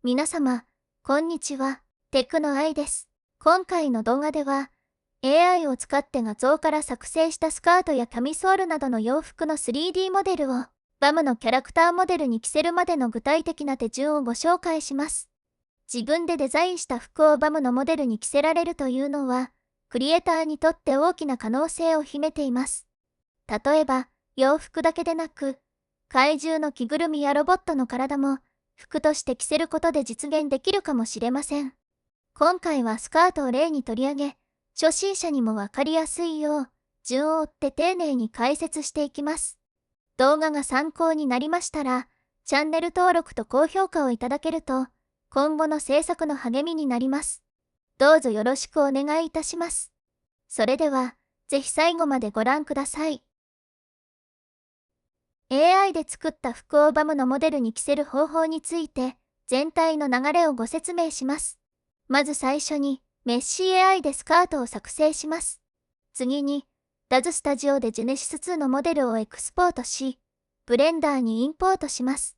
皆様、こんにちは。テクノアイです。今回の動画では、AI を使って画像から作成したスカートやキャミソールなどの洋服の 3D モデルを、バムのキャラクターモデルに着せるまでの具体的な手順をご紹介します。自分でデザインした服をバムのモデルに着せられるというのは、クリエイターにとって大きな可能性を秘めています。例えば、洋服だけでなく、怪獣の着ぐるみやロボットの体も、服として着せることで実現できるかもしれません。今回はスカートを例に取り上げ、初心者にもわかりやすいよう、順を追って丁寧に解説していきます。動画が参考になりましたら、チャンネル登録と高評価をいただけると、今後の制作の励みになります。どうぞよろしくお願いいたします。それでは、ぜひ最後までご覧ください。AI で作った服をバムのモデルに着せる方法について、全体の流れをご説明します。まず最初に、メッシ AI でスカートを作成します。次に、DAZ Studio で Genesis 2のモデルをエクスポートし、ブレンダーにインポートします。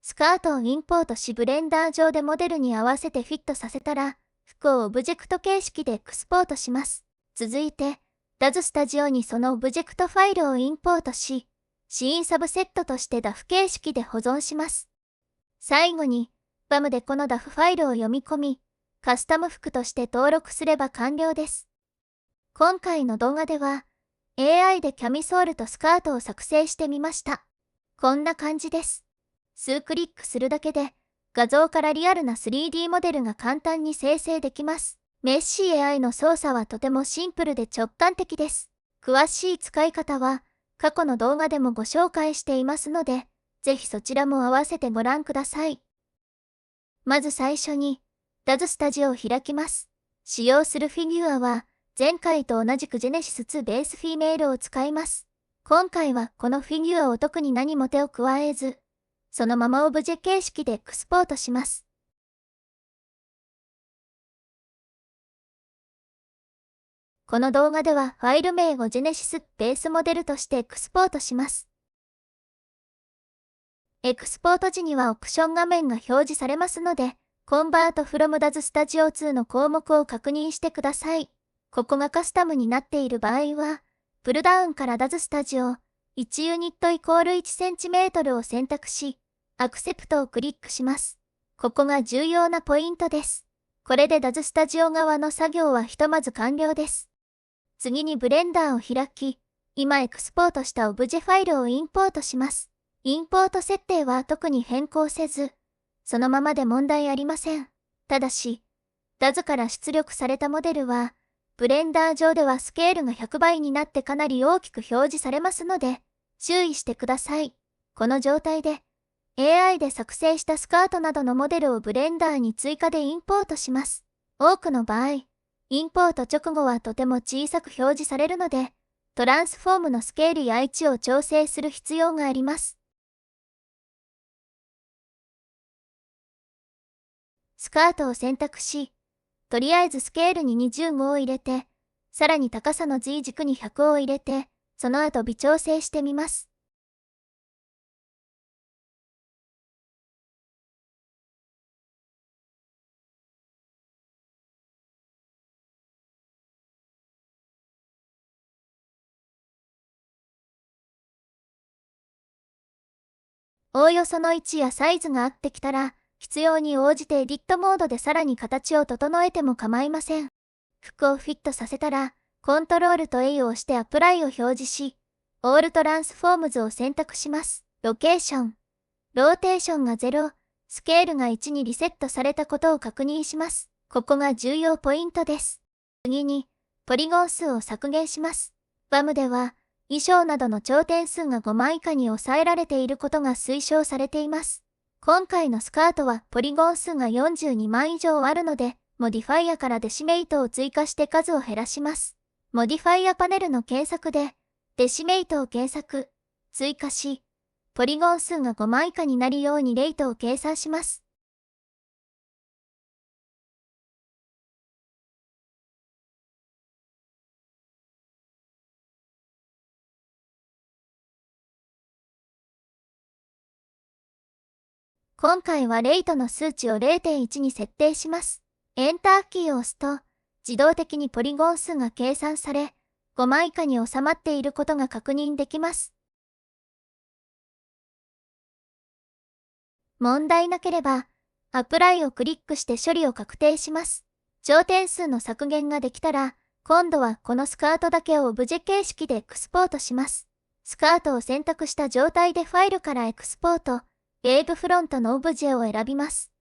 スカートをインポートしブレンダー上でモデルに合わせてフィットさせたら、服をオブジェクト形式でエクスポートします。続いて、DAZ Studio にそのオブジェクトファイルをインポートし、シーンサブセットとして DAF 形式で保存します。最後に、BAM でこの DAF ファイルを読み込み、カスタム服として登録すれば完了です。今回の動画では、AI でキャミソールとスカートを作成してみました。こんな感じです。数クリックするだけで、画像からリアルな 3D モデルが簡単に生成できます。メッシー AI の操作はとてもシンプルで直感的です。詳しい使い方は、過去の動画でもご紹介していますので、ぜひそちらも合わせてご覧ください。まず最初に、DAZ Studio を開きます。使用するフィギュアは、前回と同じく Genesis 2ベースフィメールを使います。今回はこのフィギュアを特に何も手を加えず、そのままオブジェ形式でエクスポートします。この動画ではファイル名を Genesis ベースモデルとしてエクスポートします。エクスポート時にはオプション画面が表示されますので、Convert from DAZ Studio 2の項目を確認してください。ここがカスタムになっている場合は、プルダウンから DAZ Studio 1ユニット=1cm を選択し、アクセプトをクリックします。ここが重要なポイントです。これで DAZ Studio 側の作業はひとまず完了です。次にブレンダーを開き、今エクスポートしたオブジェファイルをインポートします。インポート設定は特に変更せず、そのままで問題ありません。ただし、DAZ から出力されたモデルは、ブレンダー上ではスケールが100倍になってかなり大きく表示されますので、注意してください。この状態で、AI で作成したスカートなどのモデルをブレンダーに追加でインポートします。多くの場合、インポート直後はとても小さく表示されるので、トランスフォームのスケールや位置を調整する必要があります。スカートを選択し、とりあえずスケールに25を入れて、さらに高さの Z 軸に100を入れて、その後微調整してみます。おおよその位置やサイズが合ってきたら、必要に応じてエディットモードでさらに形を整えても構いません。服をフィットさせたら、コントロールと A を押してアプライを表示し、オールトランスフォームズを選択します。ロケーション。ローテーションが0、スケールが1にリセットされたことを確認します。ここが重要ポイントです。次に、ポリゴン数を削減します。BAM では、衣装などの頂点数が5枚以下に抑えられていることが推奨されています。今回のスカートはポリゴン数が42枚以上あるので、モディファイアからデシメイトを追加して数を減らします。モディファイアパネルの検索で、デシメイトを検索、追加し、ポリゴン数が5枚以下になるようにレイトを計算します。今回はレイトの数値を 0.1 に設定します。エンターキーを押すと、自動的にポリゴン数が計算され、5枚以下に収まっていることが確認できます。問題なければ、アプライをクリックして処理を確定します。頂点数の削減ができたら、今度はこのスカートだけをオブジェ形式でエクスポートします。スカートを選択した状態でファイルからエクスポート、ウェーブフロントのオブジェを選びます。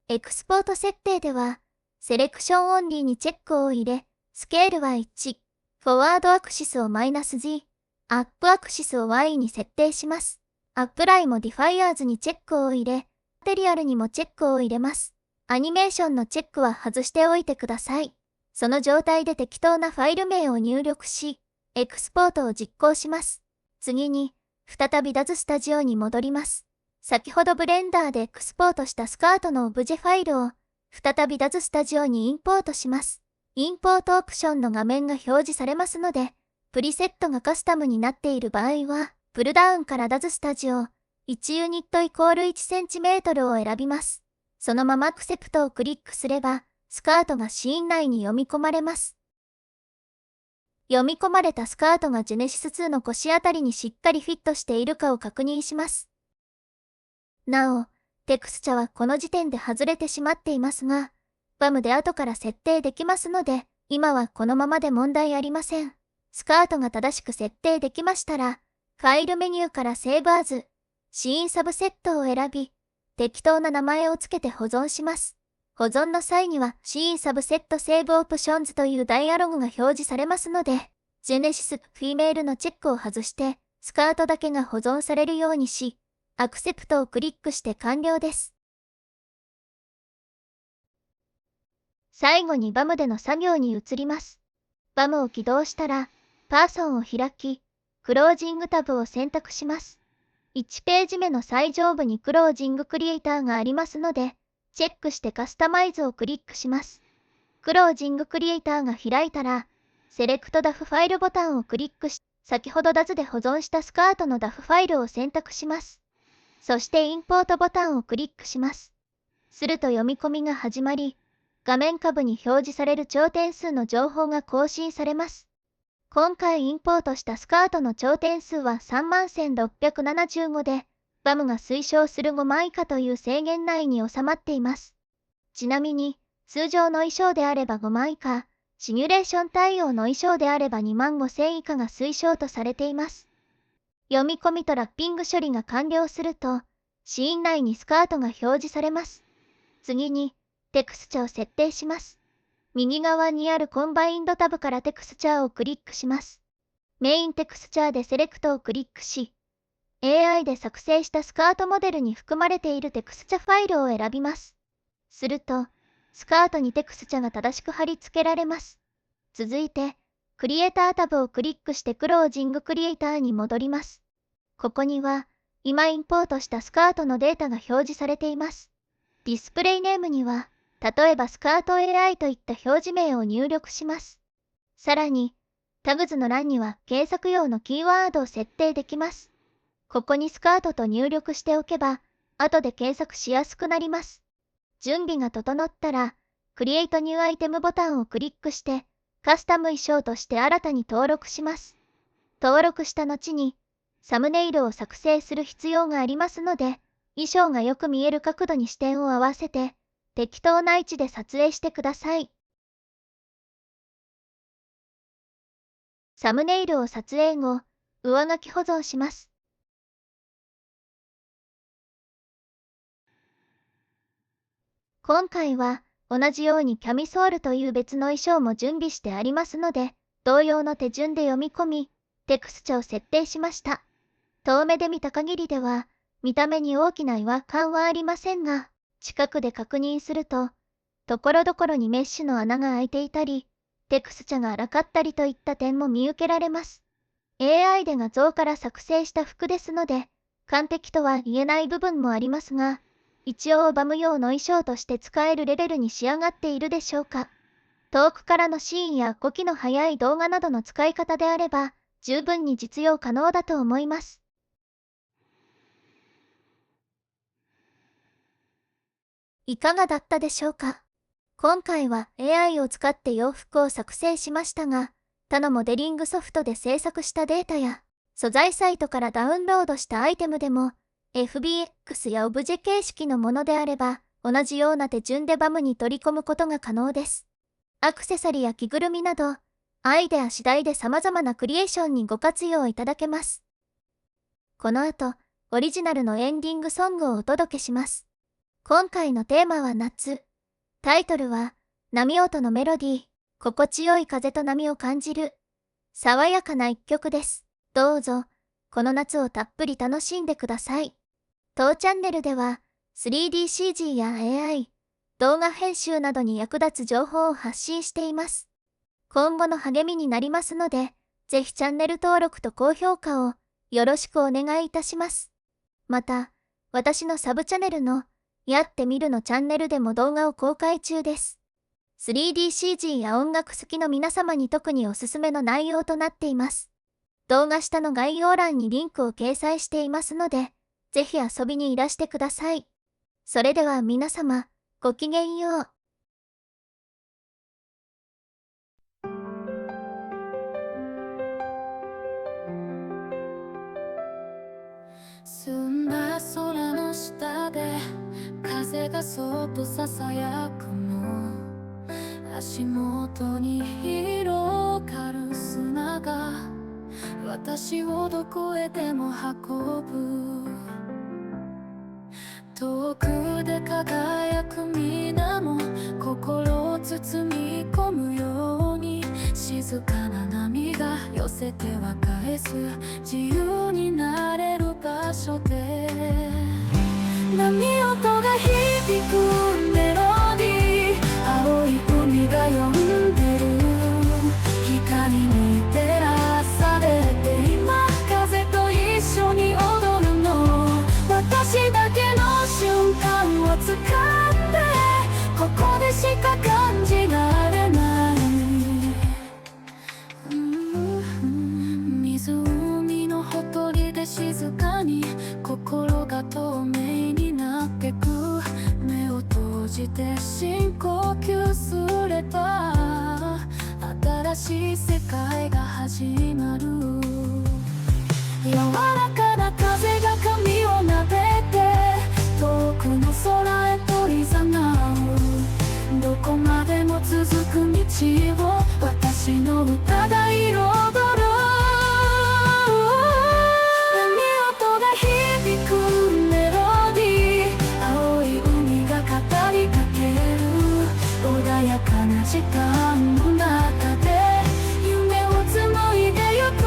エクスポート設定では、セレクションオンリーにチェックを入れ、スケールは1、フォワードアクシスを -G、アップアクシスを Y に設定します。アップライもディファイアーズにチェックを入れ、マテリアルにもチェックを入れます。アニメーションのチェックは外しておいてください。その状態で適当なファイル名を入力し、エクスポートを実行します。次に、再び DAZ スタジオに戻ります。先ほどブレンダーでエクスポートしたスカートのオブジェファイルを、再び DAZ スタジオにインポートします。インポートオプションの画面が表示されますので、プリセットがカスタムになっている場合は、プルダウンから DAZ スタジオ、1ユニットイコール 1cm を選びます。そのままアクセプトをクリックすれば、スカートがシーン内に読み込まれます。読み込まれたスカートがジェネシス2の腰あたりにしっかりフィットしているかを確認します。なお、テクスチャはこの時点で外れてしまっていますが、BAM で後から設定できますので、今はこのままで問題ありません。スカートが正しく設定できましたら、ファイルメニューからセーブアズ、シーンサブセットを選び、適当な名前をつけて保存します。保存の際には、シーンサブセットセーブオプションズというダイアログが表示されますので、ジェネシス、フィメールのチェックを外して、スカートだけが保存されるようにし、アクセプトをクリックして完了です。最後に BAM での作業に移ります。BAM を起動したら、パーソンを開き、クロージングタブを選択します。1ページ目の最上部にクロージングクリエイターがありますので、チェックしてカスタマイズをクリックします。クロージングクリエイターが開いたら、セレクト DAF ファイルボタンをクリックし、先ほど DAZ で保存したスカートの DAF ファイルを選択します。そしてインポートボタンをクリックします。すると読み込みが始まり、画面下部に表示される頂点数の情報が更新されます。今回インポートしたスカートの頂点数は31,675で、BAM が推奨する5枚以下という制限内に収まっています。ちなみに、通常の衣装であれば5枚以下、シミュレーション対応の衣装であれば25,000以下が推奨とされています。読み込みとラッピング処理が完了すると、シーン内にスカートが表示されます。次に、テクスチャを設定します。右側にあるコンバインドタブからテクスチャーをクリックします。メインテクスチャーでセレクトをクリックし、AI で作成したスカートモデルに含まれているテクスチャファイルを選びます。すると、スカートにテクスチャが正しく貼り付けられます。続いて、クリエイタータブをクリックしてクロージングクリエイターに戻ります。ここには、今インポートしたスカートのデータが表示されています。ディスプレイネームには、例えばスカート AI といった表示名を入力します。さらに、タグズの欄には検索用のキーワードを設定できます。ここにスカートと入力しておけば、後で検索しやすくなります。準備が整ったら、クリエイトニューアイテムボタンをクリックして、カスタム衣装として新たに登録します。登録した後に、サムネイルを作成する必要がありますので、衣装がよく見える角度に視点を合わせて、適当な位置で撮影してください。サムネイルを撮影後、上書き保存します。今回は、同じようにキャミソールという別の衣装も準備してありますので、同様の手順で読み込み、テクスチャを設定しました。遠目で見た限りでは、見た目に大きな違和感はありませんが、近くで確認すると、ところどころにメッシュの穴が開いていたり、テクスチャが荒かったりといった点も見受けられます。AI で画像から作成した服ですので、完璧とは言えない部分もありますが、一応BAM用の衣装として使えるレベルに仕上がっているでしょうか。遠くからのシーンや動きの速い動画などの使い方であれば、十分に実用可能だと思います。いかがだったでしょうか？今回は AI を使って洋服を作成しましたが、他のモデリングソフトで制作したデータや、素材サイトからダウンロードしたアイテムでも、FBX やオブジェ形式のものであれば、同じような手順でバムに取り込むことが可能です。アクセサリーや着ぐるみなど、アイデア次第で様々なクリエーションにご活用いただけます。この後、オリジナルのエンディングソングをお届けします。今回のテーマは夏。タイトルは、波音のメロディー、心地よい風と波を感じる、爽やかな一曲です。どうぞ、この夏をたっぷり楽しんでください。当チャンネルでは、3DCG や AI、動画編集などに役立つ情報を発信しています。今後の励みになりますので、ぜひチャンネル登録と高評価をよろしくお願いいたします。また、私のサブチャンネルのやってみるのチャンネルでも動画を公開中です。3DCG や音楽好きの皆様に特におすすめの内容となっています。動画下の概要欄にリンクを掲載していますので、ぜひ遊びにいらしてください。それでは皆様、ごきげんよう。澄んだ空の下で風がそっとささやくの、足元に広がる砂が私をどこへでも運ぶ。遠くで輝く水面、心を包み込むように、静かな波が寄せては返す、自由になれる場所で、波音が響くメロディー、青い海が呼んでる、光に照らされて今風と一緒に踊るの、私だけの瞬間を掴んで、ここでしか感じられない、湖のほとりで静かに心が透明になってく、目を閉じて深呼吸すれば新しい世界が始まる。柔らかな風が髪をなでて遠くの空へと誘う、どこまでも続く道を私の歌が彩る。波音が響くメロディー、青い海が語りかける、穏やかな時間の中で夢を紡いでゆく、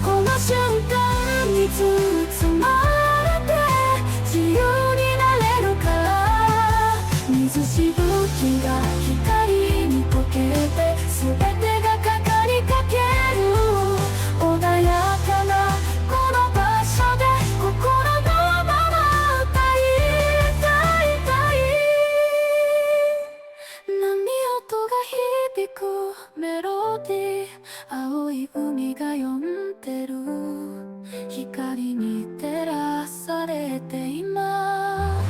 この瞬間に包まれて自由になれるから、水しぶきが光に溶けて全てがかかりかける、穏やかなこの場所で心のまま歌いたいたい。波音が響くメロディー、青い海が呼んでる、光に照らされて今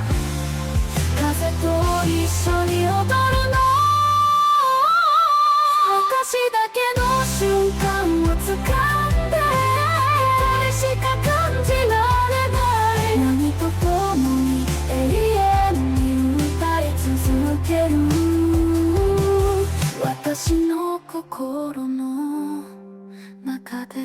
風と一緒に踊るの、私だけの瞬間を掴んで、ここでしか感じられない、波と共に永遠に歌い続ける、私の心の中で。